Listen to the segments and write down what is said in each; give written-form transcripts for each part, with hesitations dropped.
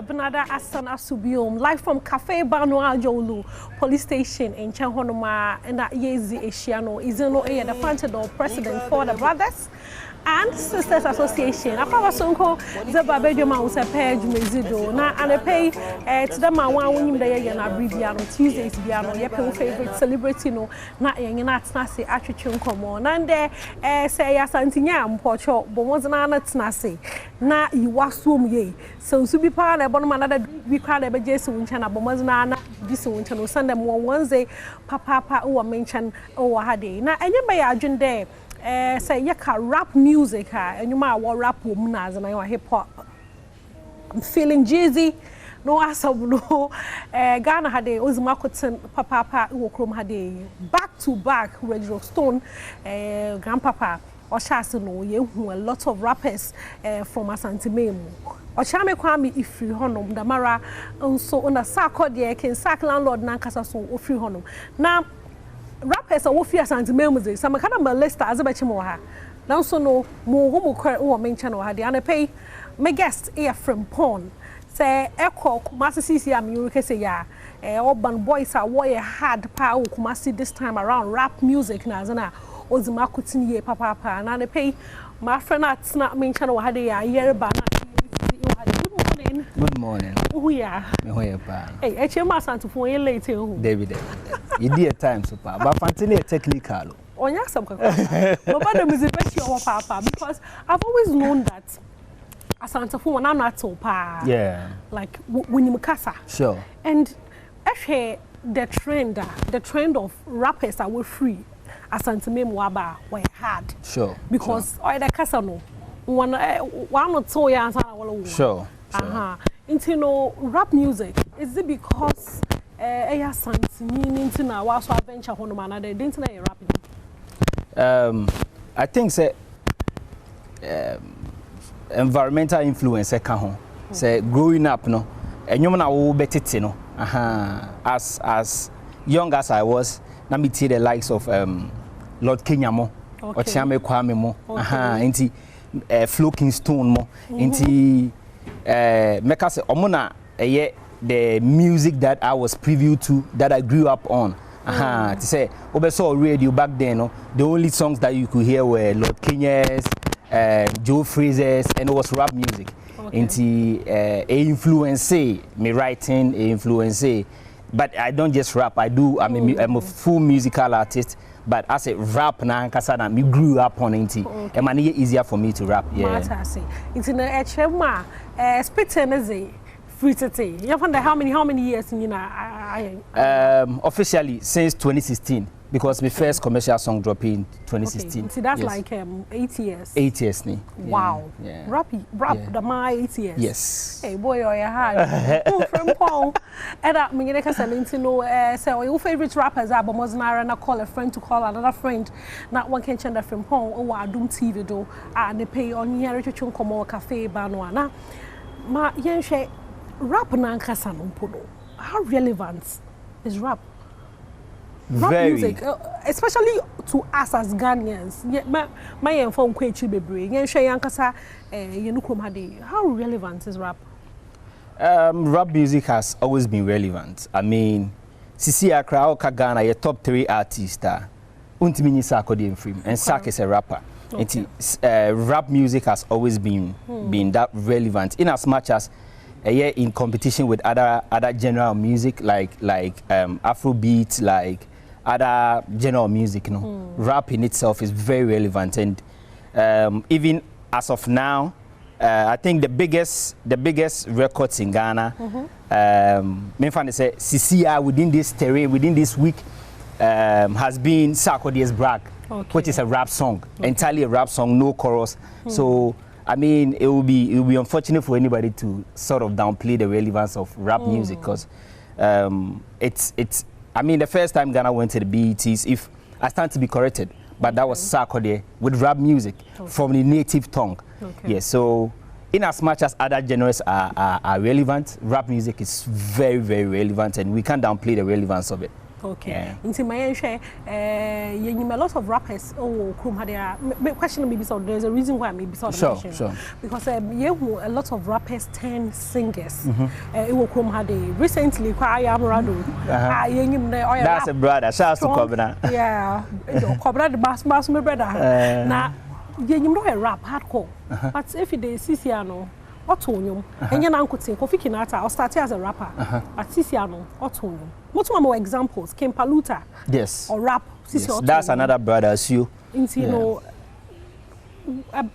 Benada Asan Asubium, live from Cafe Badwam Ahosepelu police station in Chanhonoma, and that Yezi Eshiano, Izeno A, the Fantador president for the Brothers and Sisters Association. I was uncle the Badwam Ahosepe Jumezido. Now, and I pay to the man one day and I breathe Tuesdays, Biano, your favorite celebrity, no, not young and that's Nasi Attrition come on. And there say Santiam, Pocho, but wasn't Nasi. Na iwasum ye so subi pa na ebo no manada bi kwa na be jesu ncha na bomoz na na bisu ncha no sanda mo Wednesday papa o mention o ha dey na enye be ya adwen dey say ye ka rap music ha enyuma wo rap wo mu na azana yo hip hop. I'm feeling Jeezy no asabulo Ghana ha dey ozuma koten papa wo krom ha dey back to back Radio Stone grandpapa Oshasi no ye hu a lot of rappers from Asante Memu. Ochame kwami ifri honom damara nso una sakọ de ken sak landlord na nkasa so ofri honom. Na rappers a wo fi Asante Memu ze some kind of a list as abechi mo ha. Na nso no mo ho mo kwa wo mention wo ha de anepay me guest e from Pon. Say Eko Kumasi CC am you say ya urban boys are wo ye hard pa wo Kumasi this time around rap music na zana ozima kutini ye papa na pay my friend at not mention what had a year ba good morning who ya hey HMA Santo for you late David you dear time so pa but fantini technical onya some but the music papa because I've always known that Asante for I'm not so pa like when you mukasa sure and actually the trend of rappers are free Asante Memu waba were hard. Sure. Because oida kasa no one not so ya answer wala. Sure. Into no rap music is it because eya Asante into na wa so adventure hono man dey didn't na rapping. I think say environmental influence ka ho. Say growing up no enyom na wo betete no. As young as I was na me see the likes of Lord Kenya mo Ochame Kwame mo inti Flo Kingston mo inti meka say omona the music that I was privy to that I grew up on to say obeso radio back then no the only songs that you could hear were Lord Kenya's Joe Fraser's and it was rap music inti influence me writing influence but I don't just rap. I'm a full musical artist. But as a rap na kasana, me grew up on it. And man, it's easier for me to rap. Yeah. It's in the HMA. Spitting is a free to you found how many years in officially since 2016. Because my first commercial song dropped in 2016. See, that's like 8 years. 8 years, ne? Wow. Yeah. Rap, the my 8 years. Yes. Hey, boy, you're hard. From Paul. And that means I can say, no, so your favorite rappers are Bomoznara, and I call a friend to call another friend. Not one can change from home or Adom TV do, and they pay on here to chunk come cafe banwana. Ma, yeah, rap nankasa no. How relevant is rap? Rap music, especially to us as Ghanaians. My phone kwechi bebre. How relevant is rap? Rap music has always been relevant. I mean, Sisi Accra or Ghana, your top 3 artists Untimi Sarkodie film, and Sark is a rapper. Rap music has always been that relevant in as much as in competition with other general music like Afrobeat, like other general music, rap in itself is very relevant, and even as of now, I think the biggest records in Ghana, me find say CCR within this terrain, within this week, has been Sarkodie's Brag, which is a rap song, entirely a rap song, no chorus. So I mean, it will be unfortunate for anybody to sort of downplay the relevance of rap music because it's. I mean, the first time Ghana went to the BETs, if I stand to be corrected, but that was Sarkodie with rap music from the native tongue. Yeah, so in as much as other genres are relevant, rap music is very, very relevant, and we can't downplay the relevance of it. Okay. Into my share, a lot of rappers. Oh, question maybe so. There's a reason why maybe so. Sure. Because a lot of rappers turn singers. It will come had recently. I am Rado. That's a brother. Shout out to Cobra. Yeah, Cobra the bass, my brother. Now, you know a rap hardcore. But if it is Siciano. Otonium, and your uncle say Kofi Kinata or started as a rapper at Siciano, Otonium. What's more examples? Kim Paluta, yes, or rap. Yes. That's another brother as you. You know,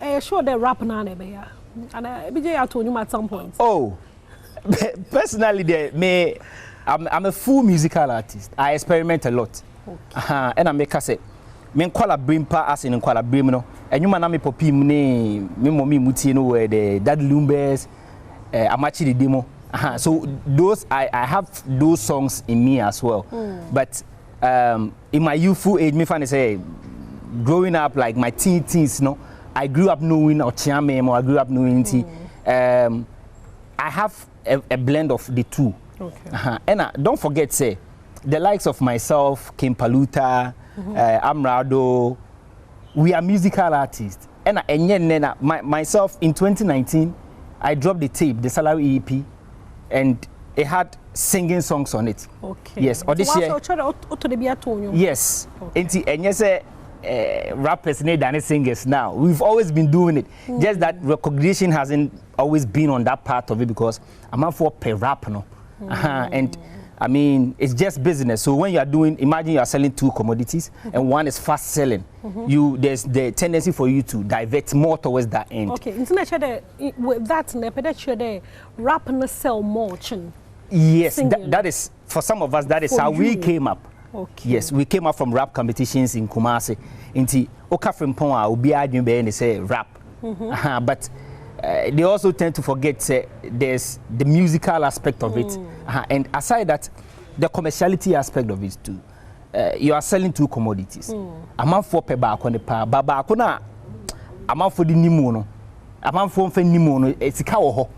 I sure they rap now, and I BJ Otonium at some point. Oh, personally, I'm a full musical artist. I experiment a lot, and I make us say. Men kwala brimpa as in kwala brimno enyuma na me popi me mommy muti no where the dad lumbers amachi the demo so those I have those songs in me as well but in my youthful age me find say growing up like my teens no I grew up knowing Ochiame or I grew up knowing I have a blend of the two and don't forget say the likes of myself Kim Paluta Amrado, we are musical artists. And myself in 2019, I dropped the tape, the Salary EP, and it had singing songs on it. Okay. Yes. Or this year. Yes. Okay. And yes, rappers need any singers now. We've always been doing it. Just that recognition hasn't always been on that part of it because I'm not for per rap, no. And I mean, it's just business. So when you are doing, imagine you are selling two commodities and one is fast selling. There's the tendency for you to divert more towards that end. Okay, with that, rap and sell more. Yes, that is, for some of us, that is how we came up. Okay. Yes, we came up from rap competitions in Kumasi. Inti Oka from Ponga, Ubi Adom and they say rap. But they also tend to forget there's the musical aspect of it. And aside that, the commerciality aspect of it too. You are selling two commodities. I'm out for peba on the pa, baba kona. I'm out for the nimono. I'm out for nimono. It's a cow.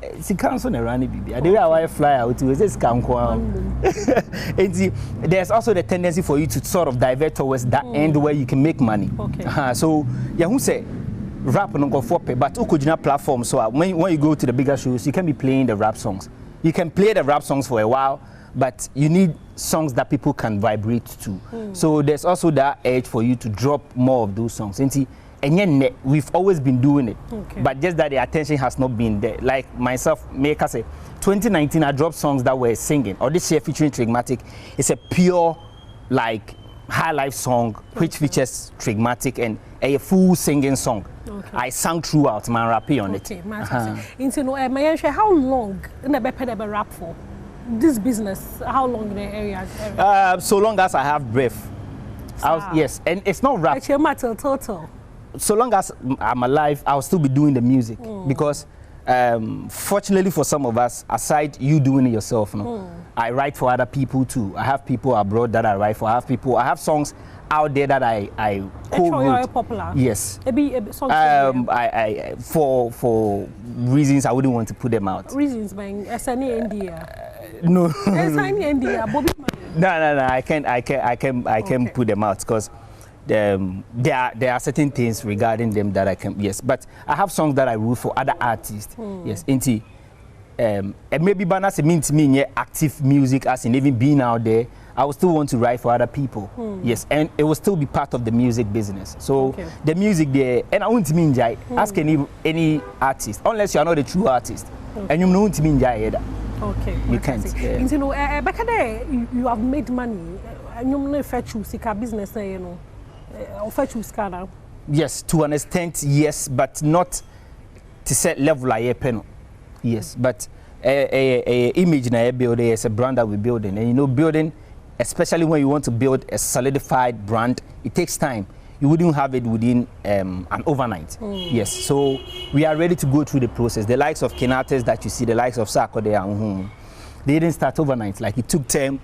It's a council around it. I don't know why I fly out to this camp. There's also the tendency for you to sort of divert towards that end where you can make money. Okay. So, yeah, who say? Rap no go for pay, but ukujina platform. So when you go to the bigger shows, you can be playing the rap songs. You can play the rap songs for a while, but you need songs that people can vibrate to. So there's also that edge for you to drop more of those songs. And yet we've always been doing it, but just that the attention has not been there. Like myself, make us say, 2019 I dropped songs that were singing. Or this year featuring Trigmatic, it's a pure like high life song which features Trigmatic and a full singing song. I sang throughout my rap on it. How long in the rap for this business? How long in the area? So long as I have breath. Yes, and it's not rap. Total. So long as I'm alive, I'll still be doing the music because fortunately for some of us, aside you doing it yourself, I write for other people too. I have people abroad that I write for. I have songs out there that I co-wrote. Popular. Yes. I for reasons I wouldn't want to put them out. Reasons being SNA India. No. SNA India. No. I can put them out because there are certain things regarding them that I can. Yes, but I have songs that I wrote for other artists. Yes, inti. And maybe Banas means me active music as in even being out there. I will still want to write for other people. Yes, and it will still be part of the music business. So the music there, and I won't mean jai. Ask any artist, unless you are not a true artist, and you know what mean jai either. Okay, you can't. You know, back there, you have made money, and you know, fetch you business, you know, or fetch you now. Yes, to an extent, yes, but not to set level like a pen. Yes, but a image na building is a brand that we're building, and you know, building. Especially when you want to build a solidified brand, it takes time. You wouldn't have it within an overnight. Yes, so we are ready to go through the process. The likes of Kenates that you see, the likes of Sakode and they didn't start overnight. Like it took them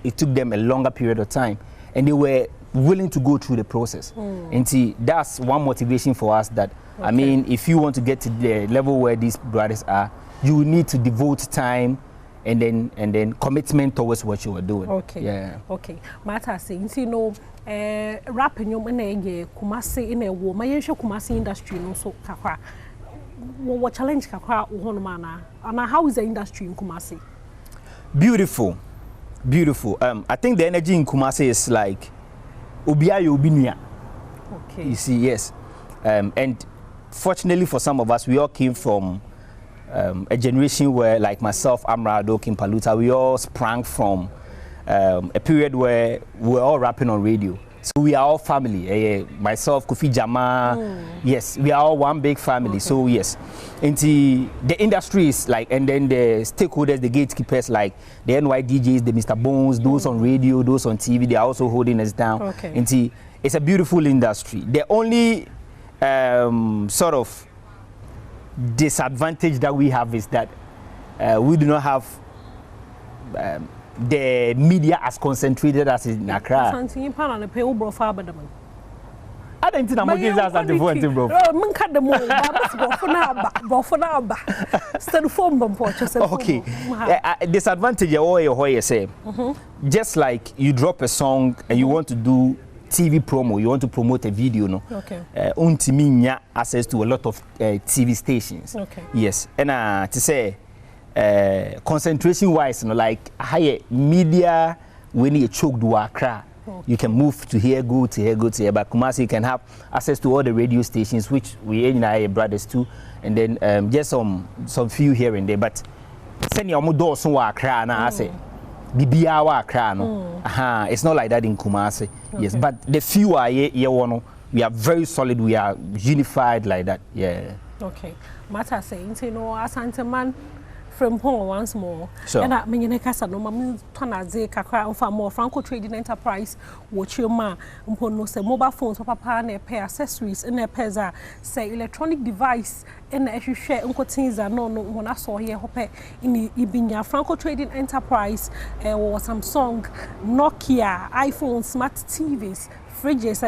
a longer period of time, and they were willing to go through the process. And see, that's one motivation for us. That I mean, if you want to get to the level where these brothers are, you need to devote time and then commitment towards what you were doing. Okay. Yeah. Okay. Matter saying, you know, rap in your money, Kumasi in a woman, you show Kumasi industry, no so kakra. What challenge kakra one mana? And how is the industry in Kumasi? Beautiful, beautiful. I think the energy in Kumasi is like Ubia Yobinia. Okay. You see, yes. And fortunately for some of us, we all came from a generation where, like myself, Amrado, Kim Paluta, we all sprang from a period where we were all rapping on radio. So we are all family. Myself, Kofi Jama, yes, we are all one big family. Okay. So yes, into the industry is like, and then the stakeholders, the gatekeepers, like the NY DJs, the Mr. Bones, those on radio, those on TV, they are also holding us down. Okay. Into it's a beautiful industry. The only sort of disadvantage that we have is that we do not have the media as concentrated as in Accra. I don't think I'm going to bro. Okay. Disadvantage you say. Just like you drop a song and you want to do TV promo, you want to promote a video, no? Okay. Untiminya access to a lot of TV stations. Okay. Yes. And to say concentration wise, you know, like higher media when you choke do Accra, you can move to here, go to here, go to here. But Kumasi, you can have access to all the radio stations, which we and I brothers too, and then just some few here and there. But send your door so Accra na I say. Bibia wa Accra no. It's not like that in Kumasi. Okay. Yes, but the few are here one. We are very solid. We are unified like that. Yeah. Okay. Matter saying, you know, Asante man from home once more. Sure. And I mean, I can't know. Mami tanaze kakra for more Franco Trading Enterprise. Watch your man. Umpono say mobile phones, papa ne pair accessories, and a peza say electronic device. And if you share things that no when I saw here hope in Ibinya Franco Trading Enterprise or Samsung, Nokia, iPhone, smart TVs, fridges,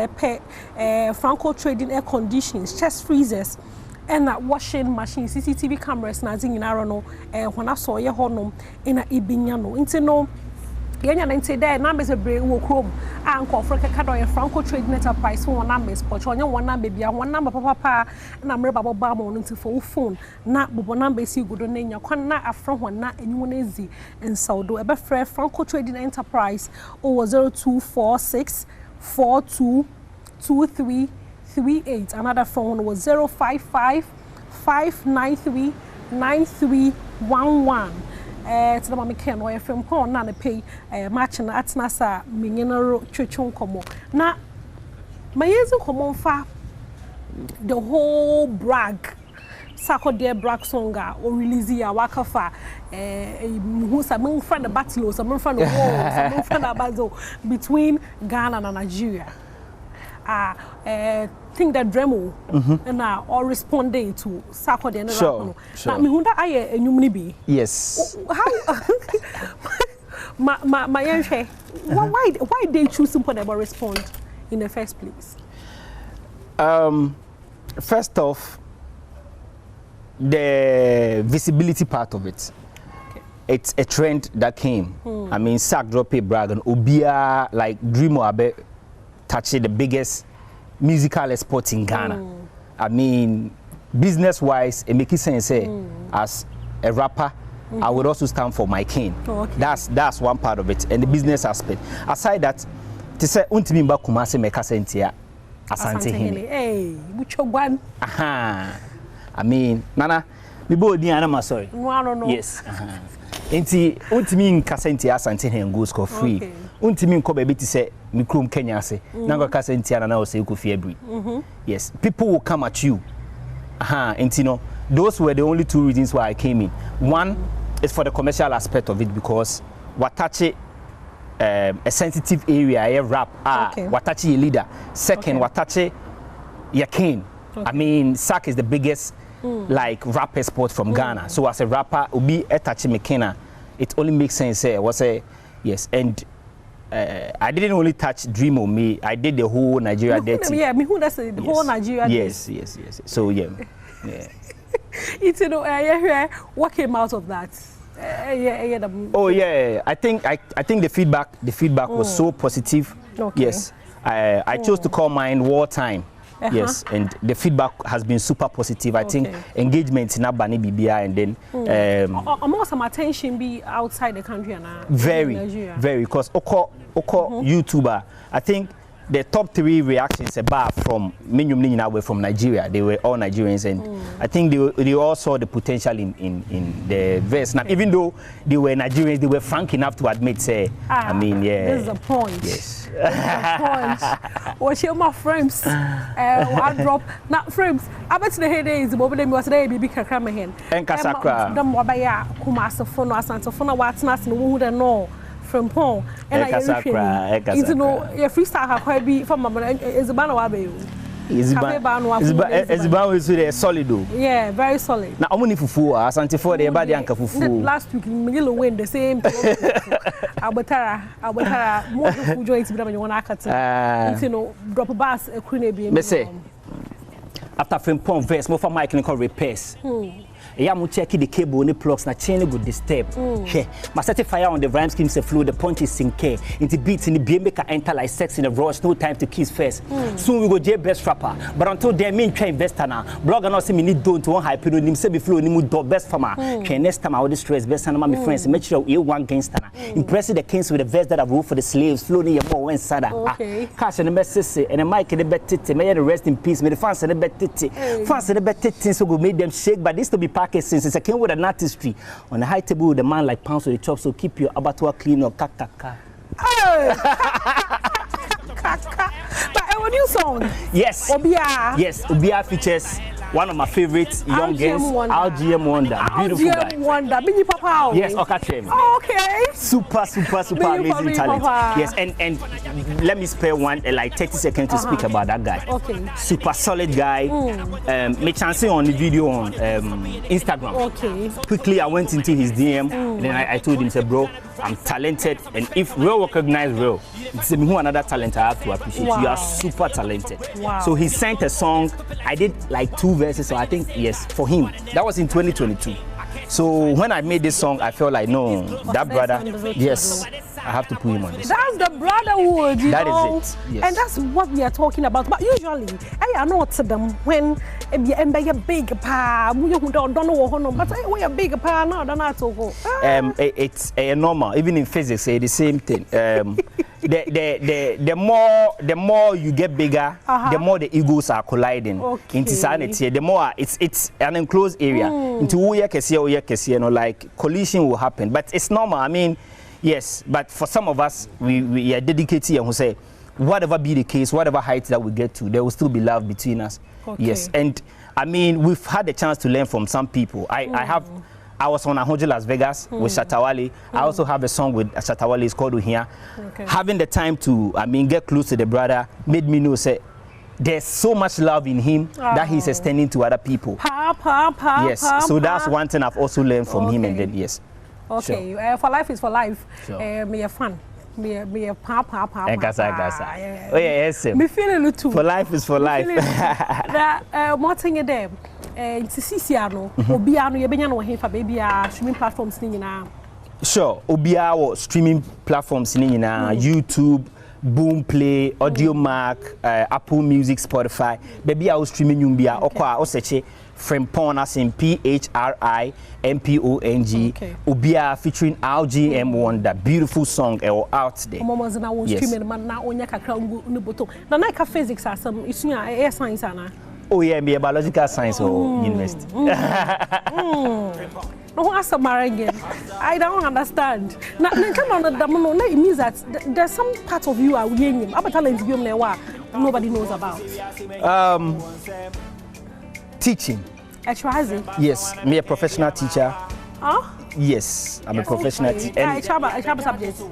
Franco Trading air conditions, chest freezers, and washing machines, CCTV cameras, nothing in Arano, when I saw your honum in a Ibinyano. Into no. Yenya nti there numbers bebre wo krom anko Africa ka do Franco Trading Enterprise one numbers but onye one number bia one number papa na mre baba ba mo nti for phone na bobo number si godo na nya kwan na afro ho na enyu na ezi ensawdo ebe frɛ Franco Trading Enterprise o 0246 422338 another phone was 055 593 9311 it's the mama can or from corn na pay match na atnasa minyero twetwon komo na mayenzi komo fa the whole brag sako de brag songa or release ya wakafa who some friend the battle some friend the war some friend abazo between Ghana and Nigeria think that Dremo and all responding to Sako de Sure. Now, me hunda aye enyumni bi. Yes. How my why they choose to never respond in the first place? First off, the visibility part of it. Okay. It's a trend that came. I mean, Sack drop a brag and Obia like Dremo abe touch the biggest musical export in Ghana. I mean, business-wise, it makes sense. As a rapper, I would also stand for my king. Okay. That's one part of it, and the business aspect. Aside that, to say untimi mba kumase meka sentia asante hini. Hey, which one? I mean, Nana, we both di anama sorry. No, I don't know. Yes. Enti untimi nkasenti asante hini go score free. Okay. Untimi nko baby to say mikrom Kenya say nango kasenti ana na say ku fiebri. Yes, people will come at you. And you know, those were the only two reasons why I came in. One is for the commercial aspect of it because Watachi a sensitive area, rap, Watachi a leader. Second, Watachi your king. I mean, Sak is the biggest like rap export from Ghana. So as a rapper, Ubi Etachi Mekena, it only makes sense. Was a yes, and I didn't only touch Dream on me. I did the whole Nigeria dirty. Yeah, me who that's the whole Nigeria. Yes. So yeah. It's you know, what came out of that? Oh yeah, I think the feedback was so positive. Okay. Yes, I chose to call mine Wartime. Yes, and the feedback has been super positive. I think engagement in Abani BBI and then almost some attention be outside the country and very because Oko YouTuber. I think the top 3 reactions about from Minyum were from Nigeria. They were all Nigerians, and I think they all saw the potential in the verse. Now, even though they were Nigerians, they were frank enough to admit, say, I mean, yeah. This is a point. Yes. What's your my frames? I drop not frames. I bet the headaches, but then was there be kakra hen. And Kasakra. The mobile Kumasafono, Santofono, what's not in who don't know. From Pong and I you know your freestyle have quite be from is a ban wabe. Is solid. Yeah, very solid. Now only fufu asante for the body anka fufu. Last week Miguel win the same. Abotara more fufu joints be when I cut. You know drop a bass a queen be. Me say after from Pong verse more for Mike can repairs. Yeah, I'm checking the cable, the plugs, na chain good disturb. Hey, my set fire on the rhyme schemes a flow, the punch is sinking. Into beats in the beat make enter like sex in a rush, no time to kiss first. Soon we go J best rapper. But until then, me try investor now. Blogger not say me need don't want hype him say be flow ni mu do best farmer. Okay, next time I will stress best and my friends make sure you one gangster now. Impress the kings with the verse that I've wrote for the slaves, flow ni more when sada. Cash and the message and the mic and the bet titty. May the rest in peace. May the fans and the bet titty. Fans and the bet titty so go make them shake, but this to be packed since it's a came with an artistry on the high table with a man like pounds with the chop, so keep your abattoir clean or kakaka. But a new song. Yes. Obia. Yes, Obia features one of my favorites, young girls, RGM Wonder. Beautiful guy. RGM Wonder, Bini Papa. Yes, Okachem. Okay. Super amazing talent. Yes, and let me spare one like 30 seconds to speak about that guy. Okay. Super solid guy. Me chance on the video on Instagram. Okay. Quickly, I went into his DM. And then I told him, say, bro, I'm talented, and if real recognize real, it's me who another talent I have to appreciate. You are super talented. Wow. So he sent a song. I did like 2 verses, so I think yes for him. That was in 2022. So when I made this song, I felt like no, that brother, yes, I have to put him on this. That's the brotherhood, you know. Is it. Yes. And that's what we are talking about. But usually, I know to them when a big pa, we don't know, but we are big pa now. Don't know to go. It's normal. Even in physics, say the same thing. The more you get bigger, the more the egos are colliding. Okay. Into sanity, the more it's an enclosed area. Into you know, like collision will happen. But it's normal. I mean, yes. But for some of us, we are dedicated and we say, whatever be the case, whatever height that we get to, there will still be love between us. Okay. Yes. And I mean, we've had the chance to learn from some people. I was on Ahojo Las Vegas with Shatawale. I also have a song with Shatawale. It's called Uhia. Okay. Having the time to, get close to the brother made me know, say, there's so much love in him that he's extending to other people. Yes. So that's one thing I've also learned from him, and then yes. Okay. Sure. For life is for life. Sure. Me a fun. Me a pa. Oh yeah, yes. Me feeling it too. For life is for life. That more thing there. To see no. Obiano you benya no he for baby streaming platforms ni nyina. Sure. Obiawo streaming platforms ni nyina, YouTube, Boom Play, Audio Mac, Apple Music, Spotify. Baby I was streaming yumbia okwa o search Frimpong as in PHRIMPONG. Obia featuring RGM Wonder. Beautiful song out there. Mama zina won streaming man na onya kakra ngu boto. Na na ka physics asem isunya air science ana. Oh yeah, me a biological science or university. No answer again. I don't understand. Now it means that there's some part of you are wearing about talent nobody knows about. Teaching. Actually, yes, me a professional teacher. Huh? Yes, I'm a professional teacher. I have subjects.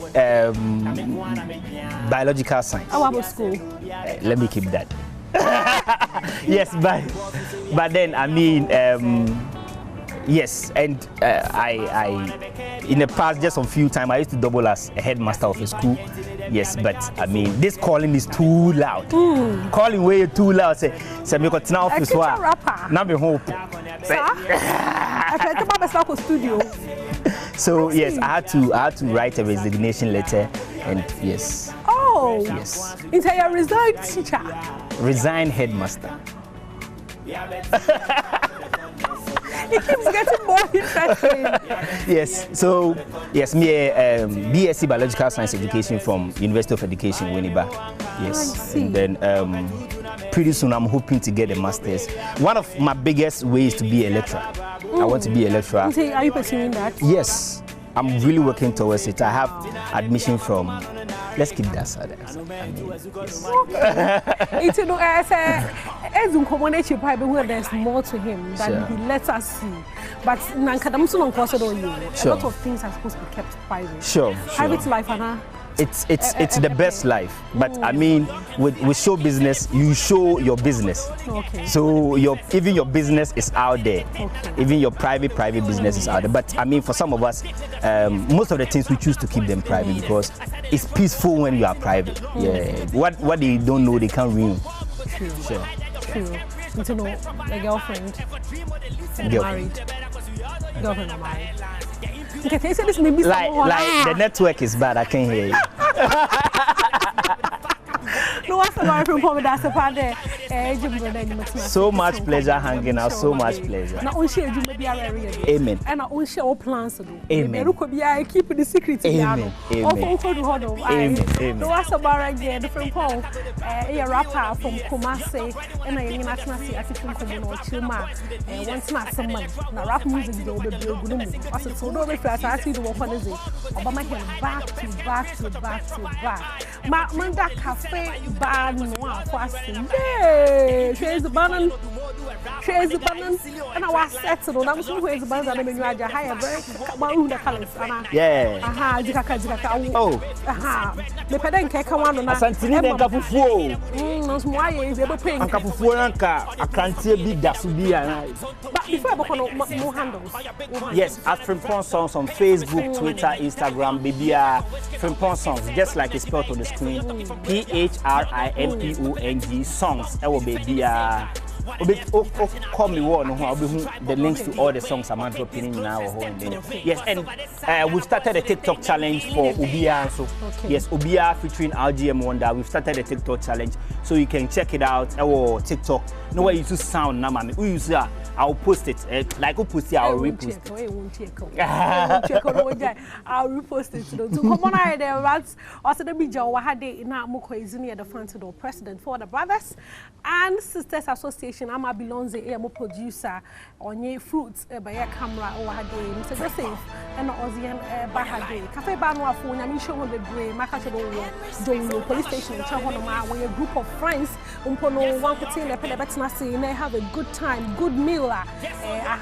Biological science. How about school? Let me keep that. Yes, but then I mean, yes, and I in the past just a few times I used to double as a headmaster of a school. Yes, but I mean this calling is too loud. Calling way too loud. Say me got now office wa. Now be hope. Sir, I can't come back to studio. So yes, I had to write a resignation letter, and yes. Oh. Yes. Into your resigned teacher. Resign headmaster. It keeps getting more interesting. Yes. So yes, me BSc Biological Science Education from University of Education, Winneba. Yes. And then pretty soon I'm hoping to get a master's. One of my biggest ways to be a lecturer. I want to be a lecturer. Are you pursuing that? Yes. I'm really working towards it. I have admission from. Let's keep that side. Yes. It's as in community private where there's more to him than he lets us see. But Nankadamsu on course on you. A lot of things are supposed to be kept private. Sure. Private life, Anna. It's the best life, but I mean, with show business, you show your business. Okay. So even your business is out there. Okay. Even your private business is out there. But I mean, for some of us, most of the things we choose to keep them private because it's peaceful when you are private. Yeah. What they don't know, they can't ruin. True. Sure. True. To know a girlfriend and married. Girlfriend and married. Okay, they say this may be like the network is bad. I can't hear you. No, what's about from home? That's a part there. So much pleasure hanging out. So much pleasure. Now, on share you may be amen. And I on share all plans to do. Amen. Keep the secret. Amen. Amen. Amen. No, what's about again? The friend Paul, a rapper from Kumasi, and I am not see at from Chuma. Once not some money. Now, rap music, they'll be good. I said, so don't be fast. I see the one is Obama can back to back. Manda Cafe Bar Noir fasting. Yay! She's a banana. And I was settled. I'm so where's the banana and you are a higher break. The colors. Yeah. Aha, Jaka. Oh. Aha. The pedant cake one on Santini and Capufu. No, why is able to pay Capufu. I can't see a big Dasubia. But before I more handles. Yes, at Frimpong Songs on Facebook, Twitter, Instagram, BBR Frimpong Songs, just like it's spelled on the screen. PHRIMPONG songs. I will be call me one. I'll be the links to all the songs I'm dropping now. Yes, and we've started a TikTok challenge for Ubia. So yes, Ubia featuring RGM Wonder. We've started a TikTok challenge, so you can check it out. Our TikTok. No way you use sound, na mami. We use I'll post it. Like who post it, I'll repost it. I'll repost it. To come on, I there. That's also the big job. Had they in our Moko is near the front door. President for the Brothers and Sisters Association. I'm a Bilonze, a producer on ye fruits by a camera or had day. Mr. Joseph and Ozian Bahade. Cafe Banwa phone. I'm sure on the brain. Makacho doing police station. Chahonoma, when a group of friends umpono one could they have a good time, good meal. I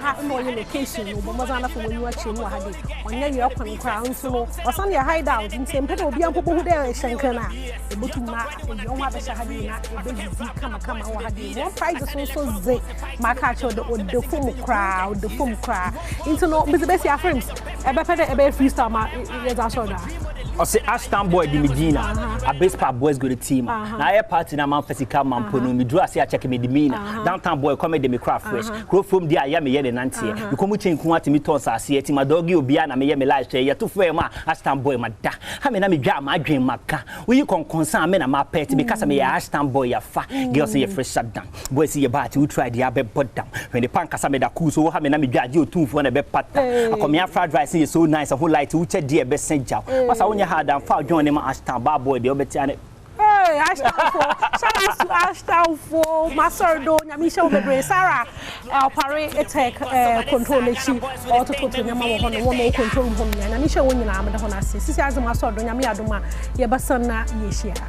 have no location. Bomazana for when you watch him. When you're up on crown, so or Sunday hideout in St. Pedro, be people who there Shankana, the Butuma, the young mother Shahadina, the baby come, one prize is also Z, Makacho, the foam crowd, into no Mr. Bessie, our friends, a better freestyle, is also that. I say Ashton boy di Medina, a base part boys go the team. Now a party na man physical man pono me draw say check me Medina. Downtown boy come de me craft fresh. Go from there ya me ye the nantie. You come chen ku ati me ton sa say ti my doggy obi na me ye me life share ya to for ma Ashton boy ma da. Ha me na me dwa ma adwen maka. We you concern me na ma pet because me ya Ashton boy ya fa. Girls say fresh shut down. Boy see your party we try the be bot down. When the pan kasa me da cool so ha me na me dwa je otun fo na be pat. I come here fried rice is so nice a whole light we check there be send jaw. What's hard and foul join them Ashton bad boy the obetiane. Hey, Ashton for shout out to Ashton for Master Do Nyamisha Obebre Sarah pare attack control the chi or to put nyama wo hono wo control ho nyamisha wo nyina amda ho na sisi as Master Do Nyami Adoma ye basana ye share.